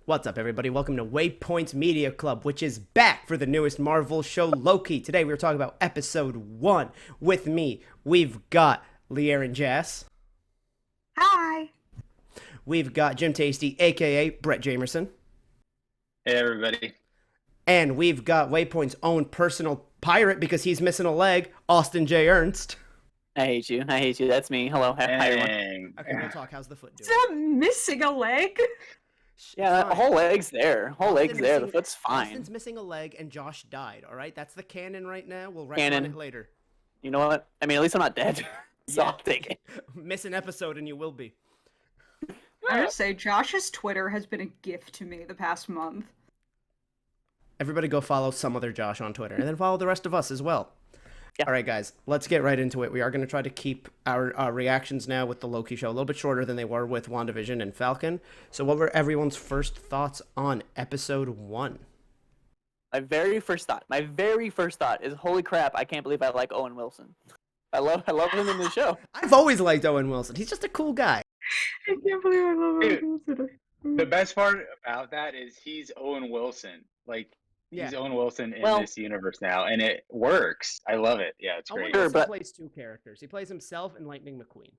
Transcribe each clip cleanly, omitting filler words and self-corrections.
What's up, everybody? Welcome to Waypoint Media Club, which is back for the newest Marvel show, Loki. Today, we're talking about episode 1. With me, we've got Lear and Jess. Hi. We've got Jim Tasty, a.k.a. Brett Jamerson. Hey, everybody. And we've got Waypoint's own personal pirate, because he's missing a leg, Austin J. Ernst. I hate you. That's me. Hello. Hi, everyone. Okay, we'll talk. How's the foot doing? Is that missing a leg? Yeah, the whole leg's there. The foot's fine. Austin's missing a leg, and Josh died, all right? That's the canon right now. We'll write Canon. on it later. You know what? I mean, at least I'm not dead. So I'll take it. Miss an episode, and you will be. I would say Josh's Twitter has been a gift to me the past month. Everybody go follow some other Josh on Twitter, and then follow the rest of us as well. Yeah. All right, guys, let's get right into it. We are going to try to keep our reactions now with the Loki show a little bit shorter than they were with WandaVision and Falcon. So what were everyone's first thoughts on episode 1? My very first thought is, holy crap, I can't believe I like Owen Wilson. I love him in the show. I've always liked Owen Wilson. He's just a cool guy. I can't believe I love Dude, Wilson. The best part about that is he's Owen Wilson. He's Owen Wilson in this universe now, and it works. I love it. Yeah, it's great. Owen Wilson plays two characters. He plays himself and Lightning McQueen.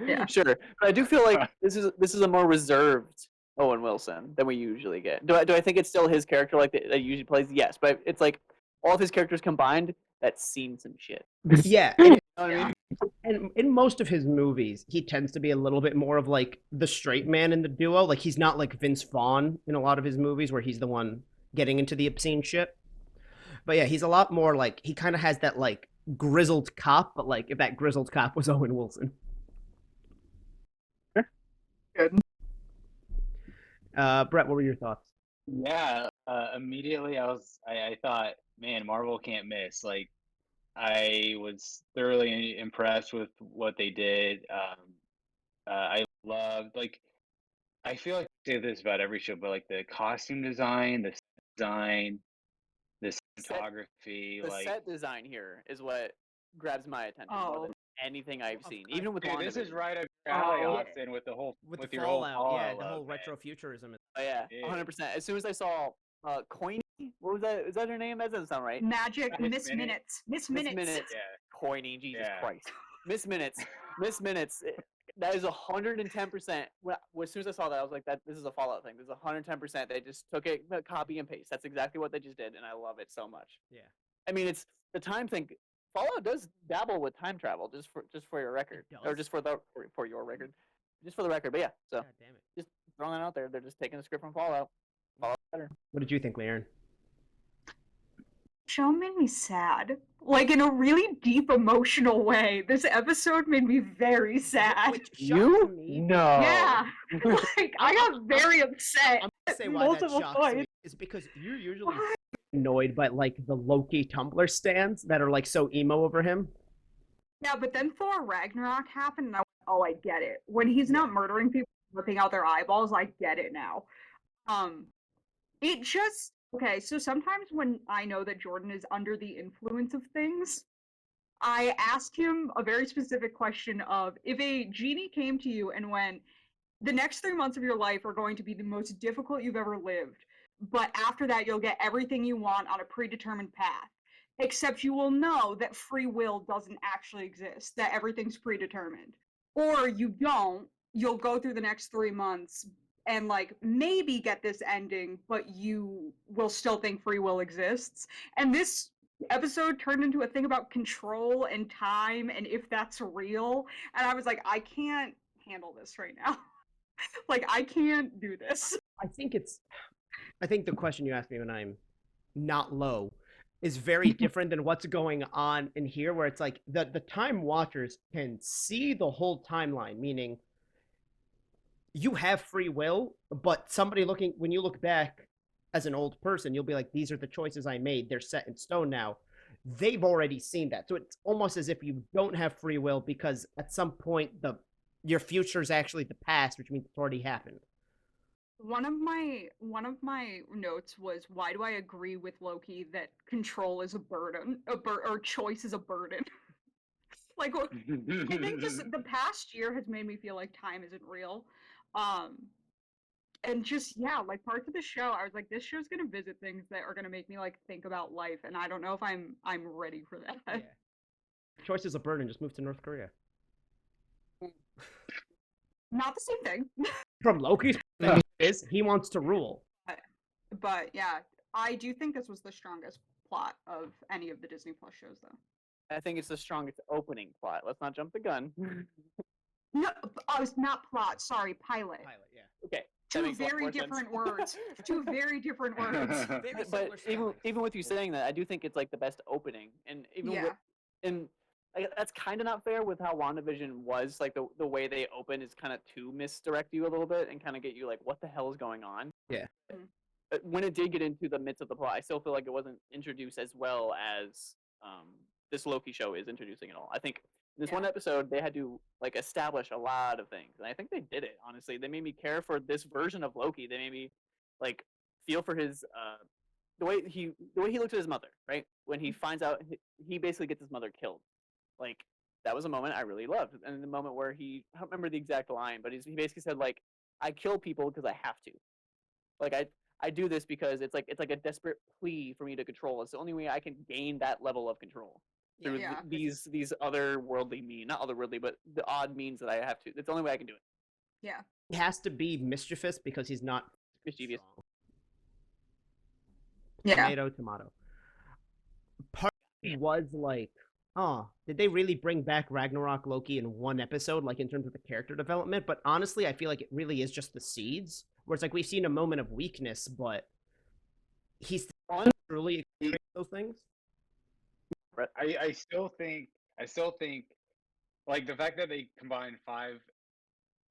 Yeah. Sure. But I do feel like this is a more reserved Owen Wilson than we usually get. Do I think it's still his character like that he usually plays? Yes, but it's like all of his characters combined, that's seen some shit. Yeah. You know what I mean? And in most of his movies, he tends to be a little bit more of like the straight man in the duo. Like he's not like Vince Vaughn in a lot of his movies where he's the one getting into the obscene shit. But yeah, he's a lot more like, he kind of has that like grizzled cop, but like if that grizzled cop was Owen Wilson. Good. Brett, what were your thoughts? Yeah, immediately I thought, man, Marvel can't miss. Like, I was thoroughly impressed with what they did. I loved, like, I feel like I say this about every show, but like the costume design, the design, the cinematography, The like set design here is what grabs my attention more than anything I've seen. Even with dude, this is WandaVision. right up your alley, Austin, with the whole With the your whole Fallout, yeah, the Fallout, whole man. retrofuturism. Oh yeah, Yeah. 100%. As soon as I saw Coiny, what was that? Is that her name? That doesn't sound right. Magic Miss Miss Minutes. Miss Miss Minutes. Minutes. Yeah. Coiny, Jesus Yeah. Christ. Miss Minutes. Miss Minutes. That is 110%. As soon as I saw that, I was like, this is a Fallout thing. This is 110%. They just took it, copy and paste. That's exactly what they just did, and I love it so much. Yeah. I mean, it's the time thing. Fallout does dabble with time travel, just for your record, It or does? just for your record, just for the record. But yeah, so God damn it. just throwing that out there. They're just taking the script from Fallout. Fallout better. What did you think, Leon? Show made me sad. Like in a really deep emotional way. This episode made me very sad. Which shocked me. No. Yeah. Like I got very upset. I'm gonna say why that multiple shocks me points. is because you're usually annoyed by like the Loki Tumblr stands that are like so emo over him. Yeah, but then Thor Ragnarok happened and I went, oh, I get it. When he's not murdering people, ripping out their eyeballs, I get it now. It just okay, so sometimes when I know that Jordan is under the influence of things, I ask him a very specific question of if a genie came to you and went, the next 3 months of your life are going to be the most difficult you've ever lived, but after that you'll get everything you want on a predetermined path. Except you will know that free will doesn't actually exist, that everything's predetermined. Or you don't, you'll go through the next 3 months and like maybe get this ending, but you will still think free will exists. And this episode turned into a thing about control and time and if that's real. And I was like, I can't handle this right now. Like, I can't do this. I think the question you asked me when I'm not low is very different than what's going on in here, where it's like the Time Watchers can see the whole timeline, meaning you have free will, but when you look back as an old person, you'll be like, these are the choices I made. They're set in stone now. They've already seen that. So it's almost as if you don't have free will because at some point your future is actually the past, which means it's already happened. One of my notes was, why do I agree with Loki that control is a burden, or choice is a burden? Like, I think just the past year has made me feel like time isn't real. and just yeah, like parts of the show, I was like, this show's gonna visit things that are gonna make me like think about life, and I don't know if I'm ready for that. Yeah. Choice is a burden. Just move to North Korea. Not the same thing. From Loki's point of view, is he wants to rule. But yeah, I do think this was the strongest plot of any of the Disney Plus shows, though. I think it's the strongest opening plot. Let's not jump the gun. No, it's not plot. Sorry, pilot. Pilot, yeah. Okay. Two very different words. Two very different words. Very But similar spelling. even with you saying that, I do think it's like the best opening, and even Yeah. with, and like, that's kind of not fair with how WandaVision was. Like the way they open is kind of to misdirect you a little bit and kind of get you like, what the hell is going on? Yeah. But when it did get into the midst of the plot, I still feel like it wasn't introduced as well as this Loki show is introducing it all. I think in this one Yeah. episode they had to like establish a lot of things, and I think they did it. Honestly, they made me care for this version of Loki. They made me like feel for his the way he looked at his mother, right? When he finds out he basically gets his mother killed. Like that was a moment I really loved, and the moment where I don't remember the exact line, but he basically said like, "I kill people because I have to. Like I do this because it's like a desperate plea for me to control. It's the only way I can gain that level of control through Yeah. these otherworldly not otherworldly, but the odd means that I have to. It's the only way I can do it. Yeah. He has to be mischievous because he's not Mischievous. strong. Yeah. Tomato. Part of me was like, oh, did they really bring back Ragnarok Loki in one episode, like in terms of the character development? But honestly, I feel like it really is just the seeds, where it's like we've seen a moment of weakness, but he's truly experienced those things. I still think like the fact that they combined 5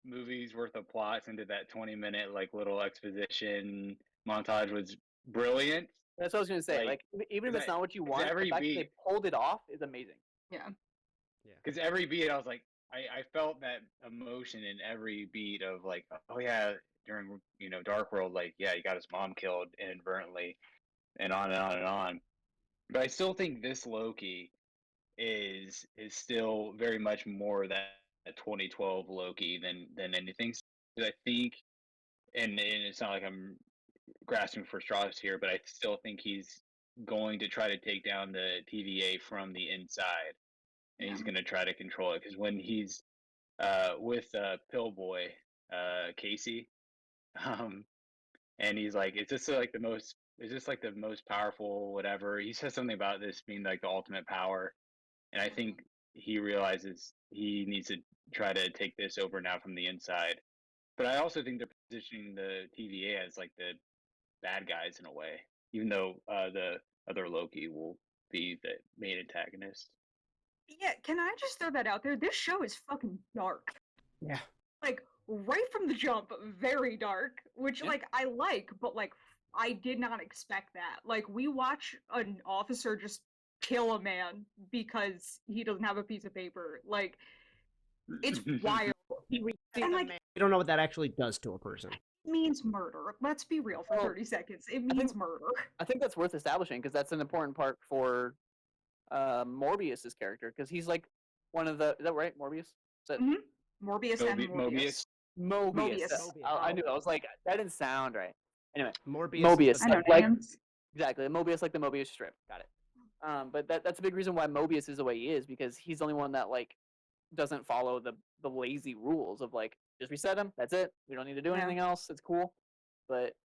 movies worth of plots into that 20-minute like little exposition montage was brilliant. That's what I was gonna say. Like, Like even if it's not what you want, the every fact that they beat- pulled it off is amazing. Yeah. Because every beat, I was like, I felt that emotion in every beat of like, oh yeah, during Dark World, like yeah, he got his mom killed inadvertently, and on and on and on. But I still think this Loki is still very much more that 2012 Loki than anything. I think, and it's not like I'm grasping for straws here, but I still think he's going to try to take down the TVA from the inside, and he's Yeah. going to try to control it. Because when he's with Pillboy, Casey, and he's like, is this like the most powerful whatever? He says something about this being like the ultimate power, and I think he realizes he needs to try to take this over now from the inside. But I also think they're positioning the TVA as like the bad guys in a way, even though the other Loki will be the main antagonist. Yeah, can I just throw that out there? This show is fucking dark. Yeah. Like right from the jump, very dark, which Yeah. like I like, but like I did not expect that. Like we watch an officer just kill a man because he doesn't have a piece of paper. Like it's wild. And like We don't know what that actually does to a person. it means murder. Let's be real for Well, 30 seconds. It means murder. I think that's worth establishing because that's an important part for Morbius's character, because he's like one of the. Is that right, Morbius? Is that Mhm. Morbius and Mobius. Morbius. Mobius? Mobius. I knew. I was like, that didn't sound right. Anyway, Morbius. Mobius. Is I know Like- names. exactly. Mobius, like the Mobius strip. Got it. But that's a big reason why Mobius is the way he is, because he's the only one that like doesn't follow the lazy rules of like just reset him. That's it. We don't need to do Yeah. anything else. It's cool. But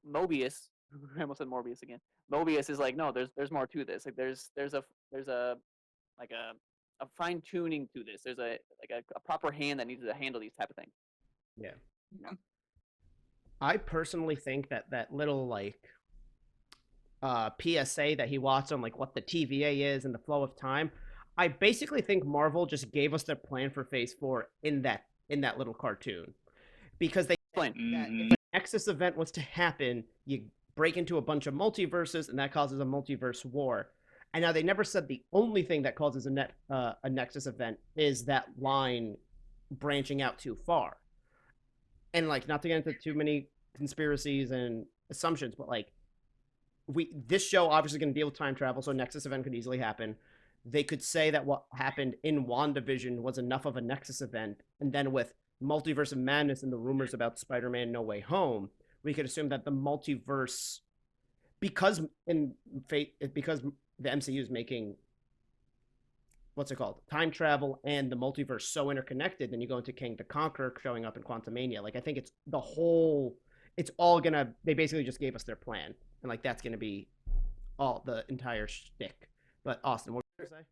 Mobius, I almost said Morbius again. Mobius is like, no, there's more to this. Like there's a like a fine tuning to this. There's a proper hand that needs to handle these type of things. Yeah. Yeah. I personally think that little like PSA that he watched on like what the TVA is and the flow of time, I basically think Marvel just gave us their plan for Phase 4 in that little cartoon, because they Explain. that Mhm. if an Nexus event was to happen, you break into a bunch of multiverses, and that causes a multiverse war. And now they never said the only thing that causes a Nexus event is that line branching out too far. And like, not to get into too many conspiracies and assumptions, but like, this show obviously going to deal with time travel, so a Nexus event could easily happen. They could say that what happened in WandaVision was enough of a Nexus event, and then with Multiverse of Madness and the rumors about Spider-Man No Way Home, we could assume that the multiverse, because because the MCU is making what's it called, time travel and the multiverse so interconnected, then you go into King the Conqueror showing up in Quantumania. Like I think it's the whole, it's all gonna. They basically just gave us their plan, and like that's gonna be all the entire shtick. But Austin, what were you gonna say?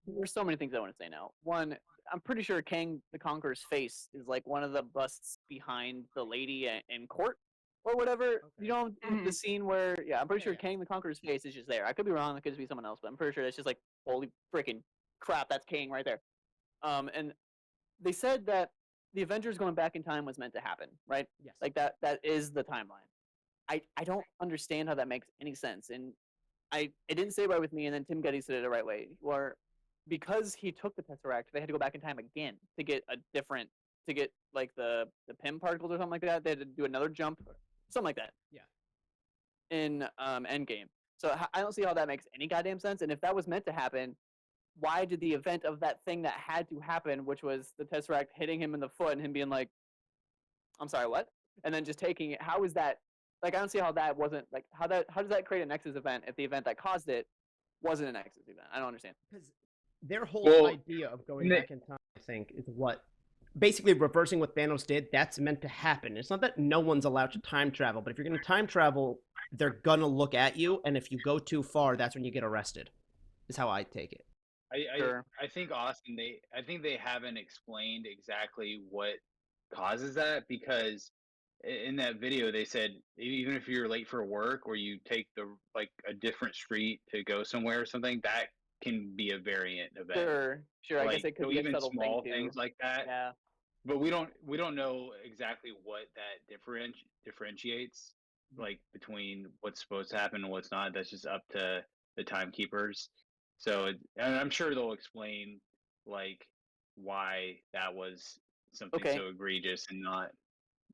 There's so many things I want to say now. One, I'm pretty sure Kang the Conqueror's face is like one of the busts behind the lady in court or whatever. Okay. You know, the scene where, yeah, I'm pretty Yeah, sure yeah. Kang the Conqueror's face is just there. I could be wrong. It could just be someone else, but I'm pretty sure it's just like, holy freaking crap, that's Kang right there. And they said that the Avengers going back in time was meant to happen, right? Yes. Like that is the timeline. I don't understand how that makes any sense. And it didn't say right with me, and then Tim Getty said it the right way. Where because he took the Tesseract, they had to go back in time again to get like the Pym particles or something like that. They had to do another jump, something like that. Yeah. In Endgame. So I don't see how that makes any goddamn sense. And if that was meant to happen, why did the event of that thing that had to happen, which was the Tesseract hitting him in the foot and him being like, "I'm sorry, what?" and then just taking it? How is that? Like, I don't see how that wasn't like how does that create a Nexus event if the event that caused it wasn't a Nexus event? I don't understand. Because their whole Well, idea of going back in time, I think, is what basically reversing what Thanos did. That's meant to happen. It's not that no one's allowed to time travel, but if you're going to time travel, they're gonna look at you, and if you go too far, that's when you get arrested. Is how I take it. Sure. I think Austin, I think they haven't explained exactly what causes that, because in that video they said even if you're late for work or you take like a different street to go somewhere or something, that can be a variant event. Sure. I guess Like, it could so be a even subtle thing small too. things like that. Yeah. But we don't know exactly what that differentiates, like between what's supposed to happen and what's not. That's just up to the timekeepers. So and I'm sure they'll explain like why that was something Okay. so egregious and not,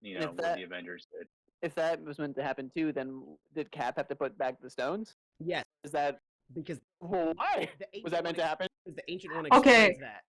And what the Avengers did. if that was meant to happen too, then did Cap have to put back the stones? Yes, Is that because why? the Was that meant to happen? the ancient one Okay. explains that.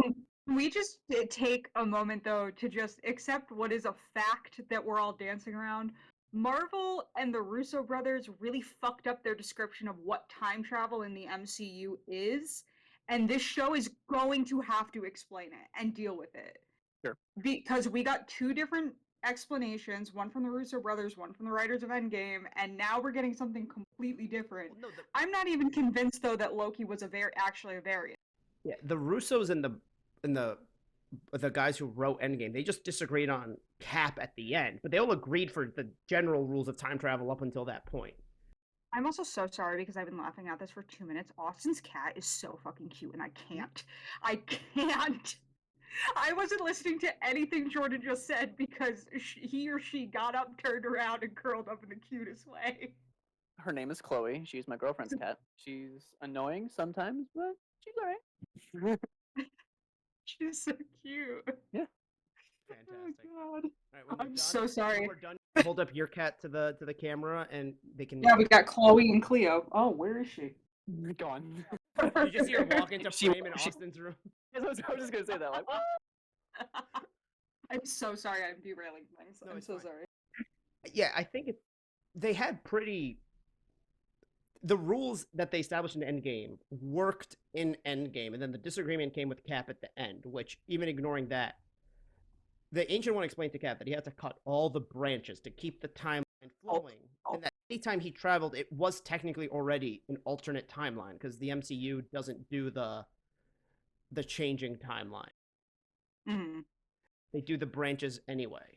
Can we just take a moment though to just accept what is a fact that we're all dancing around? Marvel and the Russo brothers really fucked up their description of what time travel in the MCU is, and this show is going to have to explain it and deal with it. Sure. Because we got two different explanations, one from the Russo brothers, one from the writers of Endgame, and now we're getting something completely different. Well, no, I'm not even convinced though that Loki was actually a variant. yeah, the Russos and the guys who wrote Endgame, they just disagreed on Cap at the end, but they all agreed for the general rules of time travel up until that point. I'm also so sorry because I've been laughing at this for 2 minutes. Austin's cat is so fucking cute, and I can't. I can't. I wasn't listening to anything Jordan just said because he or she got up, turned around, and curled up in the cutest way. Her name is Chloe. She's my girlfriend's cat. She's annoying sometimes, but she's alright. She's so cute. Yeah. Fantastic. Oh God. All right, when we're I'm done, so sorry. When we're done, hold up your cat to the camera, and they can. Yeah, we got Chloe and Cleo. Oh, where is she? Gone. You just see her walk into She- frame in she- Austin's room. I was just gonna say that. Like, what? I'm so sorry I'm derailing things. No, I'm it's so fine. sorry. Yeah, I think they had the rules that they established in Endgame worked in Endgame, and then the disagreement came with Cap at the end, which, even ignoring that, the Ancient One explained to Cap that he had to cut all the branches to keep the timeline flowing, and that anytime he traveled, it was technically already an alternate timeline, because the MCU doesn't do the changing timeline. Mhm. They do the branches anyway.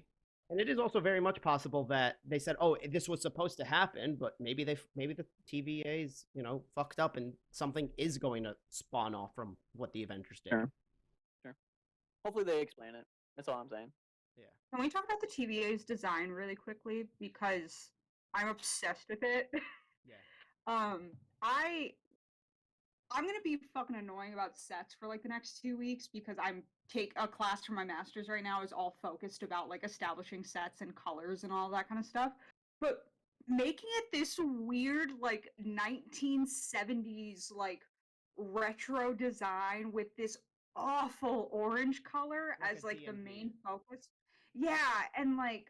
And it is also very much possible that they said, "Oh, this was supposed to happen," but maybe the TVA's fucked up, and something is going to spawn off from what the Avengers did. Sure. Hopefully they explain it. That's all I'm saying. Yeah. Can we talk about the TVA's design really quickly because I'm obsessed with it. Yeah. I'm gonna be fucking annoying about sets for like the next 2 weeks because I'm take a class for my master's right now is all focused about like establishing sets and colors and all that kind of stuff. But making it this weird like 1970s like retro design with this awful orange color Like as a like the DMV. main focus. Yeah, and like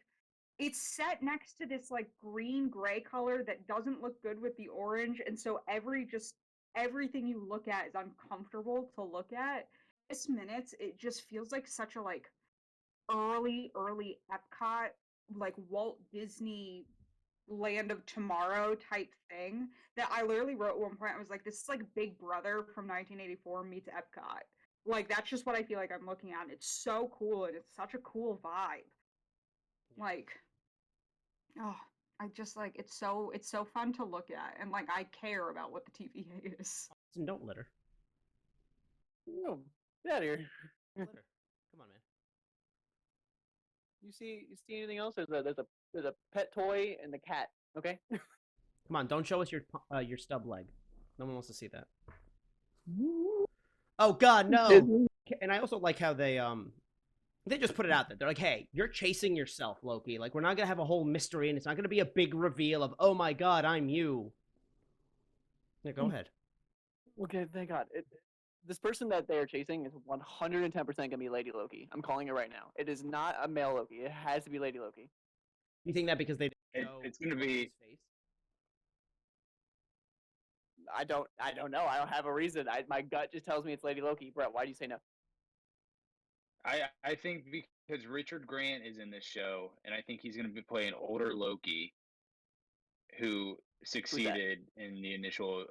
it's set next to this like green gray color that doesn't look good with the orange, and so everything you look at is uncomfortable to look at. This minutes, it just feels like such a like early Epcot, like Walt Disney Land of Tomorrow type thing that I literally wrote at one point. I was like, this is like Big Brother from 1984 meets Epcot. Like, that's just what I feel like I'm looking at. It's so cool and it's such a cool vibe. Like, oh, I just like it's so fun to look at, and like I care about what the TVA is. Don't litter. No, get out of here. Litter. Come on, man. You see anything else? There's a pet toy and the cat. Okay. Come on, don't show us your stub leg. No one wants to see that. Oh God, no! And I also like how they just put it out there. They're like, hey, you're chasing yourself, Loki. Like, we're not gonna have a whole mystery, and it's not gonna be a big reveal of, oh my God, I'm you. Yeah, go ahead. Okay, thank God. This person that they are chasing is 110% gonna be Lady Loki. I'm calling it right now. It is not a male Loki. It has to be Lady Loki. You think that because they didn't show It's gonna be. his face? I don't know. I don't have a reason. My gut just tells me it's Lady Loki. Brett, why do you say no? I think because Richard Grant is in this show, and I think he's going to be playing older Loki, who succeeded in the initial.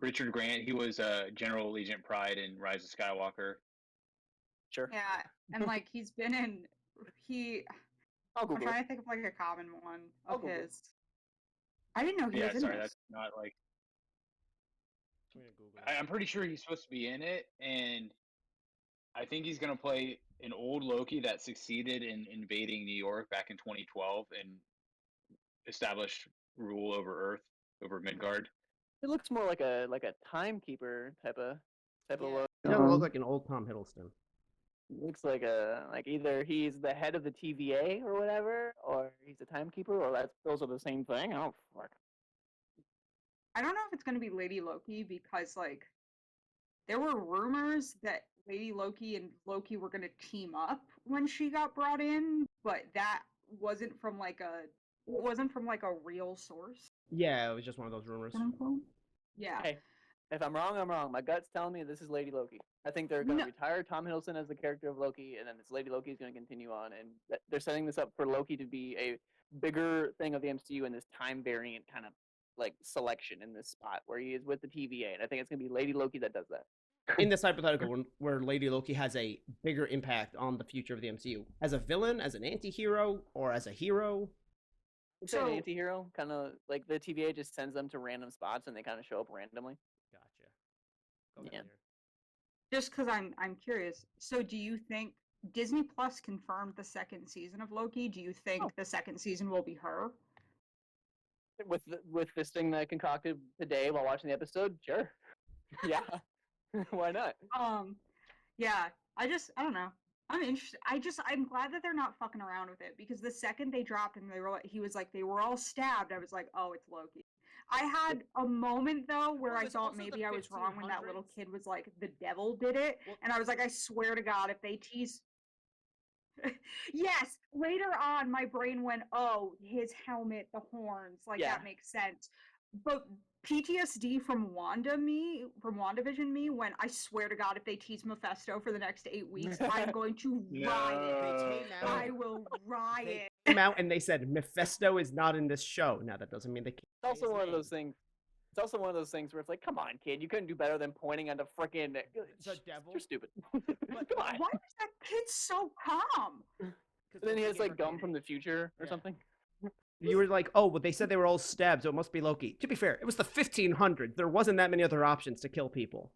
Richard Grant, he was General Agent Pride in Rise of Skywalker. Sure. Yeah, and like he's been in I'll Google I'm it. trying to think of like a common one I'll of Google it. his. I didn't know he Yeah, was in sorry, this. that's not like. I'm gonna Google it. I'm pretty sure he's supposed to be in it, and I think he's going to play an old Loki that succeeded in invading New York back in 2012 and established rule over Earth, over Midgard. It looks more like a timekeeper type of look. He doesn't look like an old Tom Hiddleston. Looks like either he's the head of the TVA or whatever, or he's a timekeeper, or those are the same thing. I don't fuck. I don't know if it's going to be Lady Loki because like there were rumors that Lady Loki and Loki were going to team up when she got brought in, but that wasn't from like a real source. Yeah, it was just one of those rumors. Yeah. Hey, if I'm wrong, I'm wrong. My gut's telling me this is Lady Loki. I think they're going to retire Tom Hiddleston as the character of Loki, and then this Lady Loki is going to continue on, and they're setting this up for Loki to be a bigger thing of the MCU in this time variant kind of like selection in this spot where he is with the TVA, and I think it's going to be Lady Loki that does that. In this hypothetical where Lady Loki has a bigger impact on the future of the MCU, as a villain, as an anti-hero, or as a hero. It's an anti-hero, kind of like the TVA just sends them to random spots and they kind of show up randomly. Gotcha. Go ahead, Yeah. Lear. Just because I'm curious. So, do you think Disney Plus confirmed the second season of Loki? Do you think the second season will be her? With this thing that I concocted today while watching the episode, sure. Yeah. Why not? Yeah. I don't know. I'm interested. I'm glad that they're not fucking around with it because the second they dropped and he was like they were all stabbed. I was like, oh, it's Loki. I had a moment though where I thought maybe I was wrong when that little kid was like, the devil did it, and I was like, I swear to God, if they tease. Yes, later on, my brain went, oh, his helmet, the horns, like that makes sense. But PTSD from WandaVision me, when I swear to God, if they tease Mephisto for the next 8 weeks, I'm going to riot. I will riot. They came out and they said Mephisto is not in this show. Now that doesn't mean they can't. It's also one of those things. It's also one of those things where it's like, come on, kid, you couldn't do better than pointing at the freaking the devil. You're stupid. But Come on. Why was that kid so calm? And then he has like gum from the future or something. You were like, oh, well, they said they were all stabbed, so it must be Loki. To be fair, it was the 1500s. There wasn't that many other options to kill people.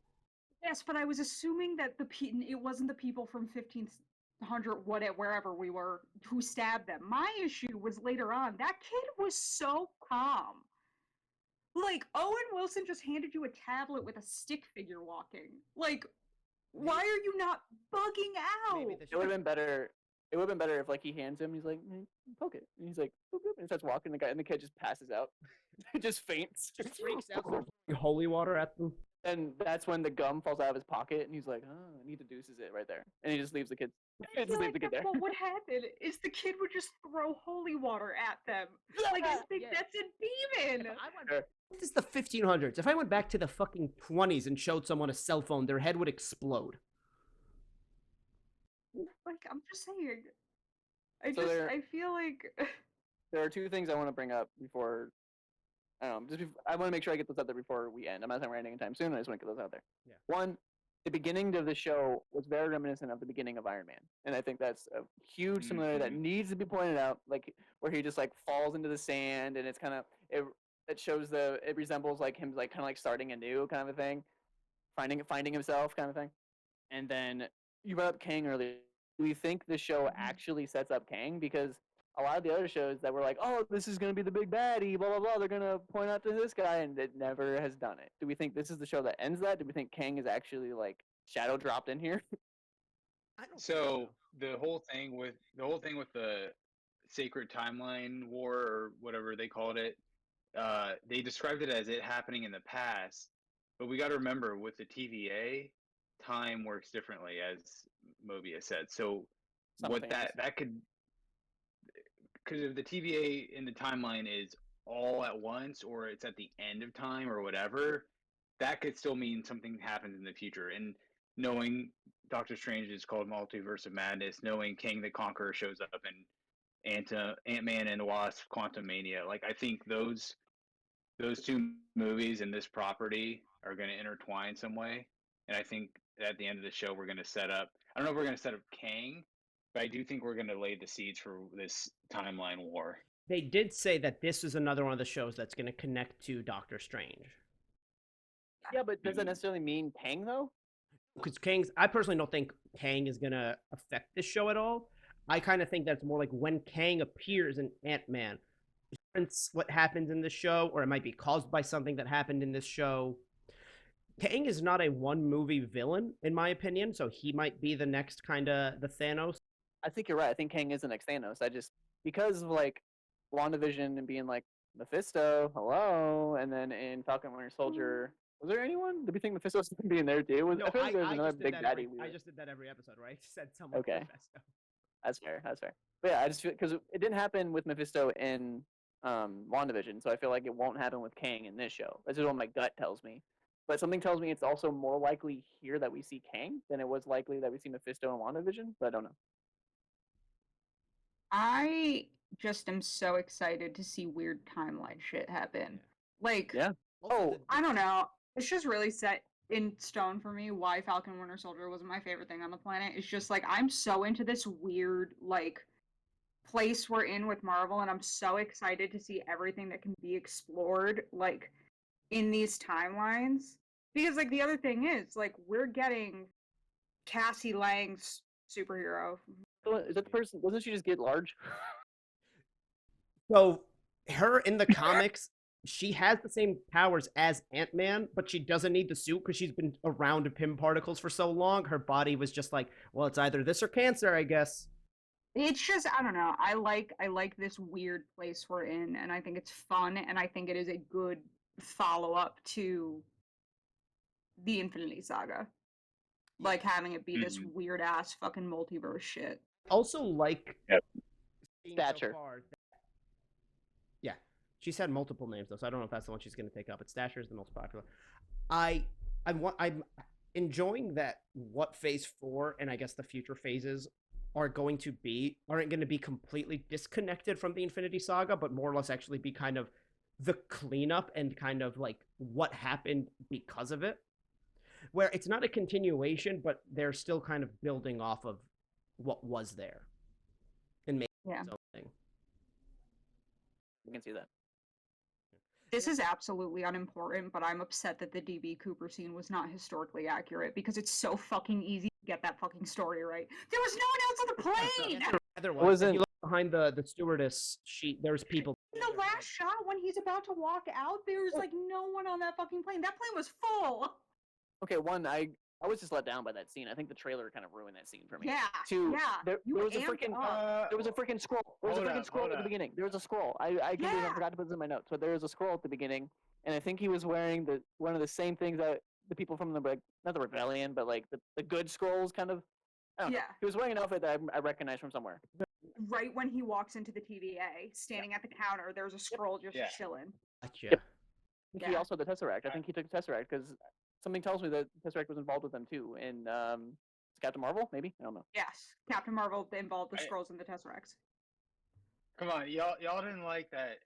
Yes, but I was assuming that it wasn't the people from 1500, wherever we were, who stabbed them. My issue was later on. That kid was so calm. Like, Owen Wilson just handed you a tablet with a stick figure walking. Like, why are you not bugging out? It would have been better. It would have been better if, like, he hands him. He's like, poke it, and he's like, boop, boop, and he starts walking. And the kid just passes out. It just faints. Just freaks out. Holy water at them. And that's when the gum falls out of his pocket, and he's like, "Oh," and he deduces it right there, and he just leaves the kid. I Just feel leaves like the kid that's there. what would happen is the kid would just throw holy water at them. Like I think Yeah. that's a demon. This is the 1500s. If I went back to the fucking 20s and showed someone a cell phone, their head would explode. Like I'm just saying. So I feel like there are two things I want to bring up before. I don't know. I want to make sure I get those out there before we end. I'm not saying we're ending anytime soon. I just want to get those out there. Yeah. One, the beginning of the show was very reminiscent of the beginning of Iron Man, and I think that's a huge similarity that needs to be pointed out. Like where he just like falls into the sand, and it's kind of it shows it resembles like him like kind of like starting anew kind of a thing, finding himself kind of thing. And then you brought up Kang earlier. Do we think the show actually sets up Kang? Because a lot of the other shows that were like, oh, this is going to be the big baddie, blah, blah, blah, they're going to point out to this guy, and it never has done it. Do we think this is the show that ends that? Do we think Kang is actually, like, shadow dropped in here? I don't think So the whole thing with the sacred timeline war or whatever they called it, they described it as it happening in the past. But we got to remember with the TVA, time works differently, as Mobius said. So what Simultaneous. that could, because if the TVA in the timeline is all at once or it's at the end of time or whatever, that could still mean something happens in the future. And knowing Doctor Strange is called Multiverse of Madness, knowing King the Conqueror shows up in Ant-Man and the Wasp Quantum Mania, like I think those two movies and this property are going to intertwine some way. And I think at the end of the show, we're going to set up, I don't know if we're going to set up Kang, but I do think we're going to lay the seeds for this timeline war. they did say that this is another one of the shows that's going to connect to Doctor Strange. Yeah, but does that necessarily mean Kang, though? Because I personally don't think Kang is going to affect this show at all. I kind of think that's more like when Kang appears in Ant-Man, what happens in this show, or it might be caused by something that happened in this show. Kang is not a one-movie villain, in my opinion, so he might be the next kind of the Thanos. I think you're right. I think Kang is the next Thanos. Because of, like, WandaVision and being like, Mephisto, hello, and then in Falcon Winter Soldier, was there anyone? Did we think Mephisto was going to be in there, too? No, I feel like there was another big baddie. I just did that every episode, right? Said someone. Okay. Mephisto. That's fair. But yeah, I just feel because it didn't happen with Mephisto in WandaVision, so I feel like it won't happen with Kang in this show. This is what my gut tells me. But something tells me it's also more likely here that we see Kang than it was likely that we see Mephisto in WandaVision. But I don't know. I just am so excited to see weird timeline shit happen. Like, Yeah. Also, I don't know. It's just really set in stone for me why Falcon Winter Soldier wasn't my favorite thing on the planet. It's just like I'm so into this weird like place we're in with Marvel, and I'm so excited to see everything that can be explored like in these timelines. Because like the other thing is like we're getting Cassie Lang's superhero. Is that the person? Doesn't she just get large? So, her in the comics, she has the same powers as Ant-Man, but she doesn't need the suit because she's been around Pym particles for so long. Her body was just like, well, it's either this or cancer, I guess. It's just I don't know. I like this weird place we're in, and I think it's fun, and I think it is a good follow-up to the Infinity Saga. Like having it be this weird ass fucking multiverse shit. Also, like Stature. Yeah, she's had multiple names though, so I don't know if that's the one she's going to take up. But Stature is the most popular. I'm enjoying that. What Phase 4 and I guess the future phases aren't going to be completely disconnected from the Infinity Saga, but more or less actually be kind of the cleanup and kind of like what happened because of it. Where it's not a continuation, but they're still kind of building off of what was there and making its own thing. You can see that. This is absolutely unimportant, but I'm upset that the DB Cooper scene was not historically accurate because it's so fucking easy to get that fucking story right. There was no one else on the plane! There was. If you look behind the stewardess sheet, there's people. In the last shot, when he's about to walk out, there's like no one on that fucking plane. That plane was full! Okay, one, I was just let down by that scene. I think the trailer kind of ruined that scene for me. Yeah. Two, yeah. there was a freaking scroll. There was a freaking scroll at the beginning. There was a scroll. I can't believe I forgot to put this in my notes, but there was a scroll at the beginning, and I think he was wearing one of the same things that the people from the not the rebellion, but like the good scrolls kind of. I don't know. Yeah. He was wearing an outfit that I recognize from somewhere. Right when he walks into the TVA, standing at the counter, there's a scroll just chilling. Gotcha. Yep. I think he Yeah. also had the Tesseract. I think he took the Tesseract because something tells me that the Tesseract was involved with them too. In Captain Marvel, maybe, I don't know. Yes, Captain Marvel involved the I- scrolls in the Tesseracts. Come on, y'all didn't like that.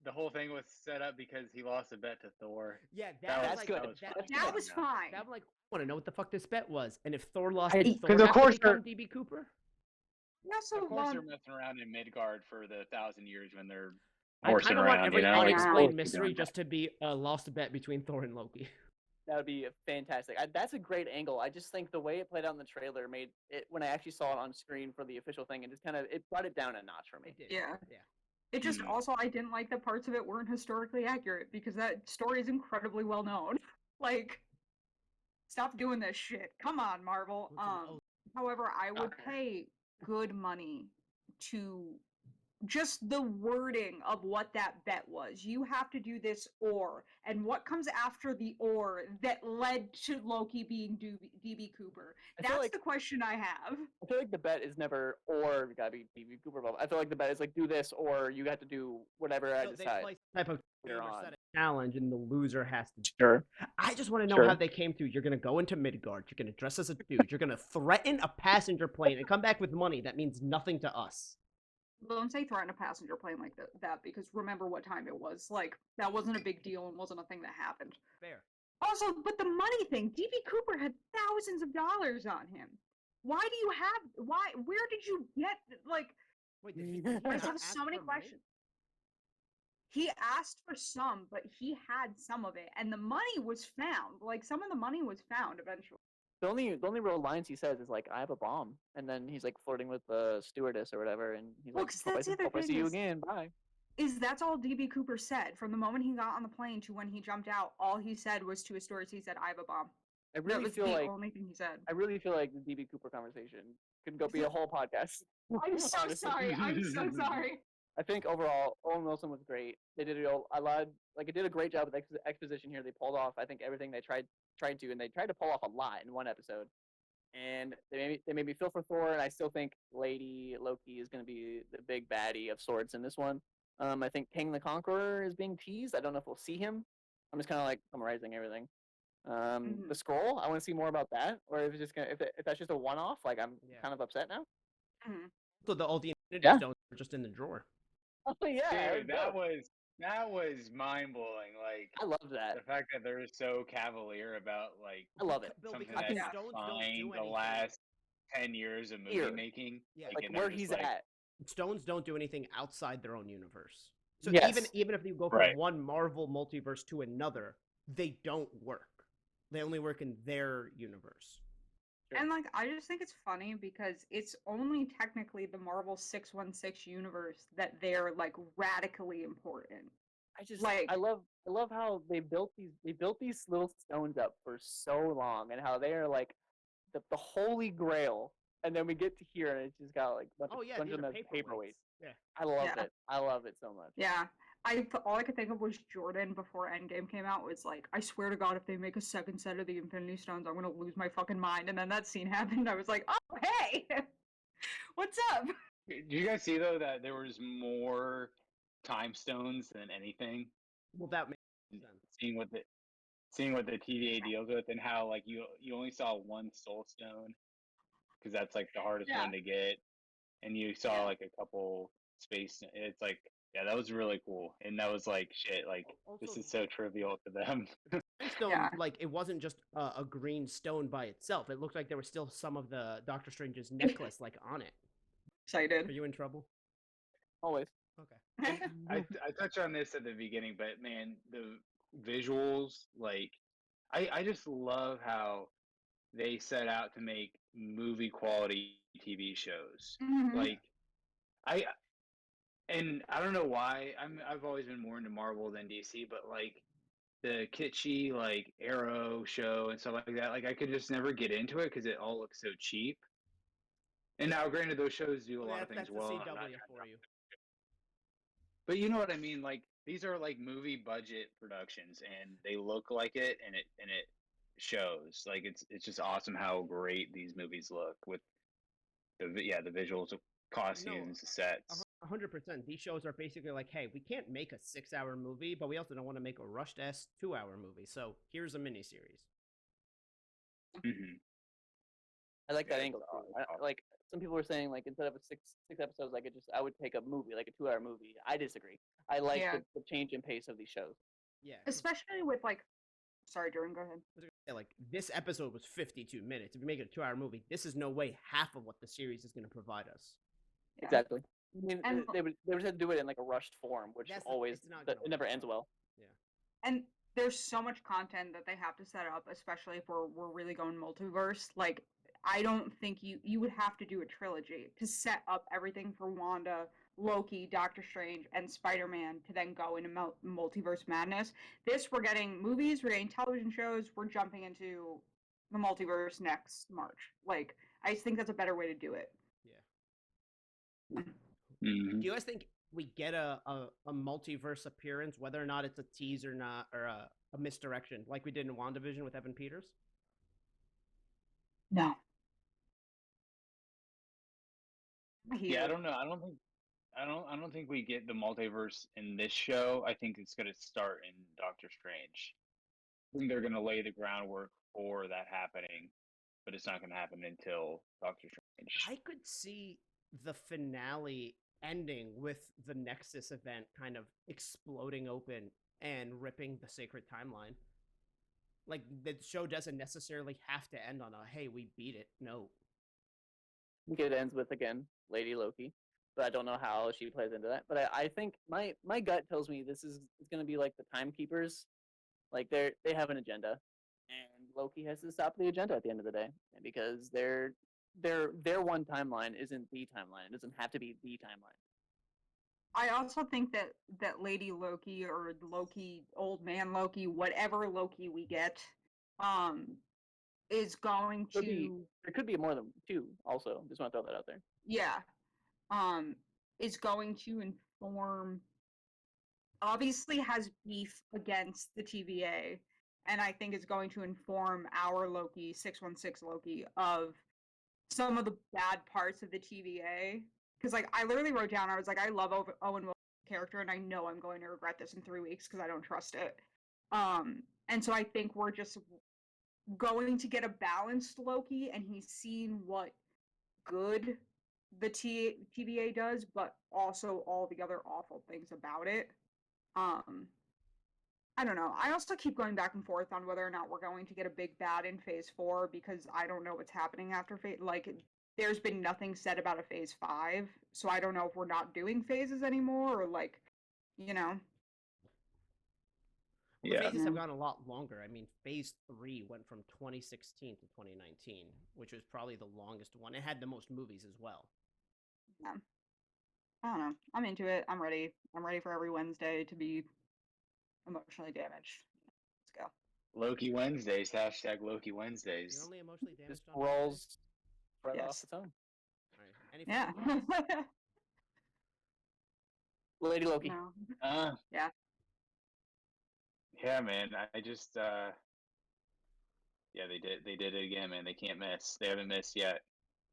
The whole thing was set up because he lost a bet to Thor. Yeah, That's like, good. That was fine. I'm like, I want to know what the fuck this bet was, and if Thor lost, I- did Thor 'cause of have to course become DB Cooper? He also Of course, won. they're messing around in Midgard for the 1,000 years when they're I horsing kind of want around. every You know, unexplained Yeah. mystery just to be a lost bet between Thor and Loki. That would be fantastic. That's a great angle. I just think the way it played out in the trailer made it when I actually saw it on screen for the official thing, and just it brought it down a notch for me. It did. Yeah. Yeah. It just also, I didn't like the parts of it weren't historically accurate because that story is incredibly well known. Like, stop doing this shit. Come on, Marvel. However, I would pay good money to just the wording of what that bet was. You have to do this or, and what comes after the or that led to Loki being DB Cooper. That's the question I have. I feel like the bet is never or you gotta be DB Cooper. I feel like the bet is like do this or you have to do whatever I So they decide. play some type of later game or on. set a challenge, and the loser has to. Sure. I just want to know Sure. how they came through. You're gonna go into Midgard. You're gonna dress as a dude. You're gonna threaten a passenger plane and come back with money that means nothing to us. Don't say threaten a passenger plane like that because remember what time it was. Like, that wasn't a big deal and wasn't a thing that happened. Fair. Also, but the money thing, DB Cooper had thousands of dollars on him. Why do you have, where did you get, like, Wait, I just have so many questions. He asked for some, but he had some of it, and the money was found. Like, some of the money was found eventually. The only real lines he says is like I have a bomb, and then he's like flirting with the stewardess or whatever, and he's Well, like, 'cause hope that's the other I see thing you is- again, bye. That's all DB Cooper said. From the moment he got on the plane to when he jumped out, all he said was to his stewardess, he said, I have a bomb. I That really was feel the like only thing he said. I really feel like the DB Cooper conversation could go be a whole podcast. I'm so honestly. sorry. I'm so sorry. I think overall, Owen Wilson was great. They did a lot. Like, it did a great job with exposition here. They pulled off, I think, everything they tried to, and they tried to pull off a lot in one episode. And they made me feel for Thor, and I still think Lady Loki is going to be the big baddie of sorts in this one. I think King the Conqueror is being teased. I don't know if we'll see him. I'm just kind of like summarizing everything. The scroll, I want to see more about that, or if it's just gonna, if that's just a one-off, like I'm kind of upset now. So all the Infinity Stones were just in the drawer. Oh yeah, dude, that was mind blowing. Like, I love that. The fact that they're so cavalier about like I love it. Bill, something because that's the stones don't defined do the anything. last 10 years of movie Here. making. Yeah. Like and where they're just he's like, at. Stones don't do anything outside their own universe. So Yes. even if you go from Right. one Marvel multiverse to another, they don't work. They only work in their universe. And like, I just think it's funny because it's only technically the Marvel 616 universe that they're like radically important. I just Like- I love how they built these little stones up for so long, and how they are like the holy grail. And then we get to here, and it's just got like a bunch Oh of, yeah, bunch these of are them as paperweights. paperweights. Yeah. I love Yeah. it. I love it so much. Yeah. All I could think of was Jordan before Endgame came out was like, I swear to God, if they make a second set of the Infinity Stones, I'm gonna lose my fucking mind. And then that scene happened. I was like, oh hey, what's up? Do you guys see though that there was more time stones than anything? Well, that makes sense. Seeing what the TVA deals with, and how like you only saw one soul stone because that's like the hardest Yeah. one to get, and you saw Yeah. like a couple space. It's like, yeah, that was really cool, and that was like shit. Like, this Also- is so trivial to them. Stone, Yeah. like it wasn't just a green stone by itself. It looked like there was still some of the Doctor Strange's necklace like on it. Are Excited. you in trouble? Always. Okay. I touched on this at the beginning, but man, the visuals, like, I just love how they set out to make movie quality TV shows. Mhm. Like, and I don't know why I've always been more into Marvel than DC, but like the kitschy like Arrow show and stuff like that, like I could just never get into it because it all looks so cheap. And now, granted, those shows do a lot of things That's well. the and I'm not CW trying for to- you. But you know what I mean? Like, these are like movie budget productions, and they look like it, and shows. Like it's just awesome how great these movies look with the visuals of costumes, the sets. 100%. These shows are basically like, hey, we can't make a 6-hour movie, but we also don't want to make a rushed ass 2-hour movie. So here's a miniseries. Mm-hmm. I like that Yeah, angle. it's really awesome. Like some people were saying, like instead of a six episodes, I would take a movie, like a 2-hour movie. I disagree. I like Yeah. the change in pace of these shows. Yeah. 'cause Especially with like, sorry, Jordan, go ahead. I was gonna say, like, this episode was 52 minutes. If you make it a 2-hour movie, this is no way half of what the series is going to provide us. Yeah. Exactly. I mean, And- they would have to do it in like a rushed form, which That's always it's not gonna it never work ends out. well. And there's so much content that they have to set up, especially if we're really going multiverse. Like, I don't think you would have to do a trilogy to set up everything for Wanda, Loki, Doctor Strange, and Spider-Man to then go into multiverse madness. This, we're getting movies, we're getting television shows, we're jumping into the multiverse next March. Like, I just think that's a better way to do it. Yeah. Mm-hmm. Do you guys think we get a multiverse appearance, whether or not it's a tease or not, or a misdirection, like we did in WandaVision with Evan Peters? No. Yeah, I don't know. I don't think we get the multiverse in this show. I think it's going to start in Doctor Strange. I think they're going to lay the groundwork for that happening, but it's not going to happen until Doctor Strange. I could see the finale ending with the Nexus event kind of exploding open and ripping the sacred timeline. Like, the show doesn't necessarily have to end on a hey, we beat it. No. I think it ends with again Lady Loki, but I don't know how she plays into that. But I think my gut tells me this is going to be like the Timekeepers, like they have an agenda, and Loki has to stop the agenda at the end of the day because their one timeline isn't the timeline. It doesn't have to be the timeline. I also think that Lady Loki or Loki, old man Loki, whatever Loki we get, is going to There could be more than two. Also, just want to throw that out there. yeah, is going to inform. Obviously, has beef against the TVA, and I think is going to inform our Loki, 616 Loki, of some of the bad parts of the TVA. Because like I literally wrote down, I was like, I love Owen Wilson's character, and I know I'm going to regret this in 3 weeks because I don't trust it. And so I think we're just going to get a balanced Loki, and he's seen what good the TVA does, but also all the other awful things about it. I don't know. I also keep going back and forth on whether or not we're going to get a big bad in Phase 4 because I don't know what's happening after Phase. Like, there's been nothing said about a Phase 5, so I don't know if we're not doing phases anymore or like, you know. Well, the Yeah. phases have gone a lot longer. I mean, Phase 3 went from 2016 to 2019, which was probably the longest one. It had the most movies as well. Yeah. I don't know. I'm into it. I'm ready. I'm ready for every Wednesday to be emotionally damaged. Let's go. Loki Wednesdays, hashtag Loki You're Wednesdays. only emotionally damaged Just on Wednesdays? rolls right Yes. off its own. All right. Any Yeah. final thoughts? Lady Loki. No. Uh, Yeah. Yeah, man. I just yeah, they did it again, man. They can't miss. They haven't missed yet.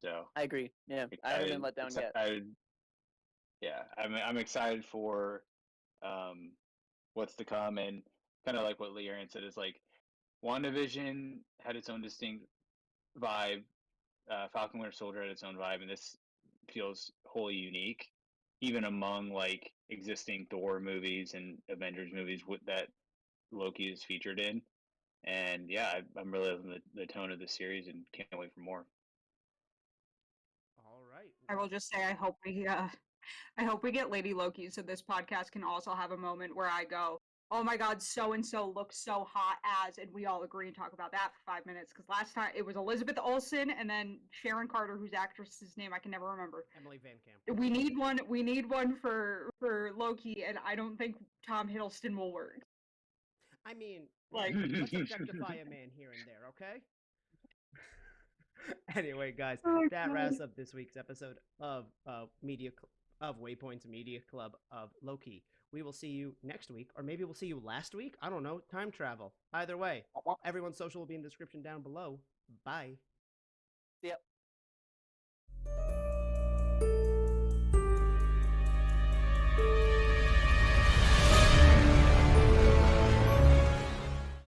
So I agree. Yeah, I haven't been let down yet. Yeah, I'm excited for what's to come, and kind of like what Leanne said is like WandaVision had its own distinct vibe. Falcon Winter Soldier had its own vibe, and this feels wholly unique, even among like existing Thor movies and Avengers movies that Loki is featured in. And yeah, I'm really loving the tone of the series and can't wait for more. All right. I will just say I hope we get Lady Loki so this podcast can also have a moment where I go, oh my god, so and so looks so hot as, and we all agree and talk about that for 5 minutes. Because last time it was Elizabeth Olsen and then Sharon Carter, whose actress's name I can never remember. Emily Van Camp. We need one. We need one for Loki, and I don't think Tom Hiddleston will work. I mean, Like, let's objectify a man here and there, okay? Anyway, guys, Oh, that God. wraps up this week's episode of of Waypoint's Media Club of Loki. We will see you next week, or maybe we'll see you last week. I don't know. Time travel. Either way, everyone's social will be in the description down below. Bye. Yep.